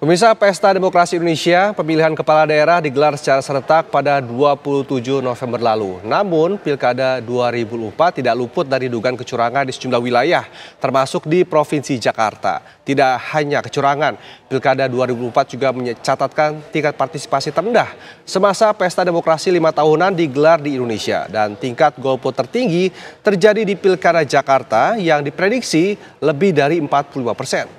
Pemirsa, Pesta Demokrasi Indonesia, pemilihan kepala daerah digelar secara serentak pada 27 November lalu. Namun, Pilkada 2004 tidak luput dari dugaan kecurangan di sejumlah wilayah, termasuk di Provinsi Jakarta. Tidak hanya kecurangan, Pilkada 2004 juga mencatatkan tingkat partisipasi terendah semasa Pesta Demokrasi 5 tahunan digelar di Indonesia. Dan tingkat golput tertinggi terjadi di Pilkada Jakarta yang diprediksi lebih dari 45%.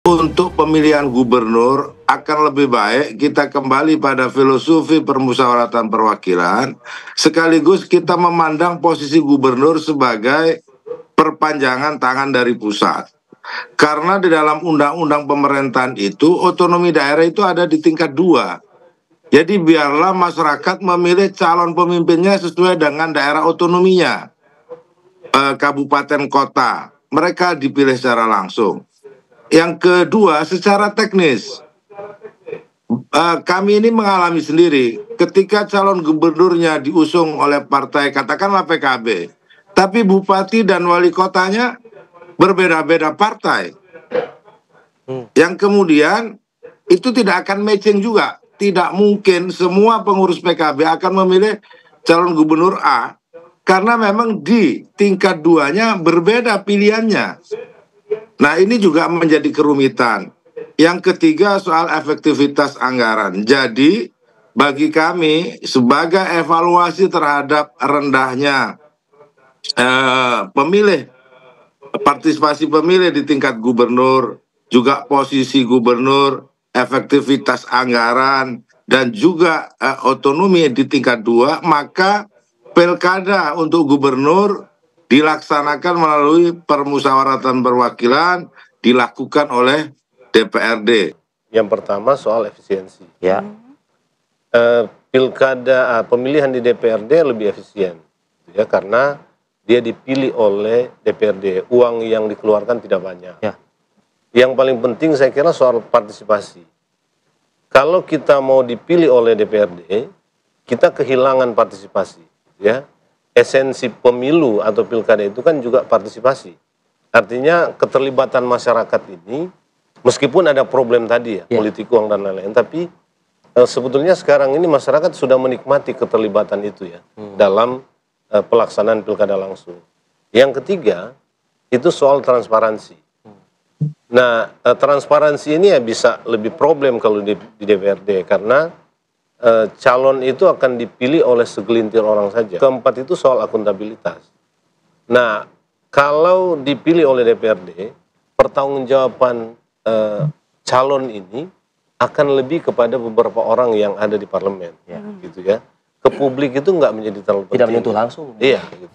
Untuk pemilihan gubernur akan lebih baik kita kembali pada filosofi permusyawaratan perwakilan, sekaligus kita memandang posisi gubernur sebagai perpanjangan tangan dari pusat. Karena di dalam undang-undang pemerintahan itu, otonomi daerah itu ada di tingkat 2. Jadi biarlah masyarakat memilih calon pemimpinnya sesuai dengan daerah otonominya. Kabupaten kota, mereka dipilih secara langsung. Yang kedua, secara teknis, kami ini mengalami sendiri ketika calon gubernurnya diusung oleh partai, katakanlah PKB, tapi bupati dan wali kotanya berbeda-beda partai. Yang kemudian itu tidak akan matching juga. Tidak mungkin semua pengurus PKB akan memilih calon gubernur A, karena memang di tingkat 2-nya berbeda pilihannya. Nah, ini juga menjadi kerumitan. Yang ketiga, soal efektivitas anggaran. Jadi, bagi kami sebagai evaluasi terhadap rendahnya partisipasi pemilih di tingkat gubernur, juga posisi gubernur, efektivitas anggaran, dan juga otonomi di tingkat 2, maka pilkada untuk gubernur dilaksanakan melalui permusyawaratan perwakilan dilakukan oleh DPRD. Yang pertama soal efisiensi. Ya. Pemilihan di DPRD lebih efisien, ya, karena dia dipilih oleh DPRD, uang yang dikeluarkan tidak banyak. Ya. Yang paling penting saya kira soal partisipasi. Kalau kita mau dipilih oleh DPRD, kita kehilangan partisipasi, ya. Esensi pemilu atau pilkada itu kan juga partisipasi. Artinya keterlibatan masyarakat ini, meskipun ada problem tadi ya, politik uang dan lain-lain, tapi sebetulnya sekarang ini masyarakat sudah menikmati keterlibatan itu ya, dalam pelaksanaan pilkada langsung. Yang ketiga, itu soal transparansi. Nah, transparansi ini ya bisa lebih problem kalau di DPRD, karena calon itu akan dipilih oleh segelintir orang saja. Keempat itu soal akuntabilitas. Nah, kalau dipilih oleh DPRD, pertanggungjawaban calon ini akan lebih kepada beberapa orang yang ada di parlemen, gitu ya. Ke publik itu nggak menjadi terlalu penting. Tidak menyentuh langsung. Iya, gitu.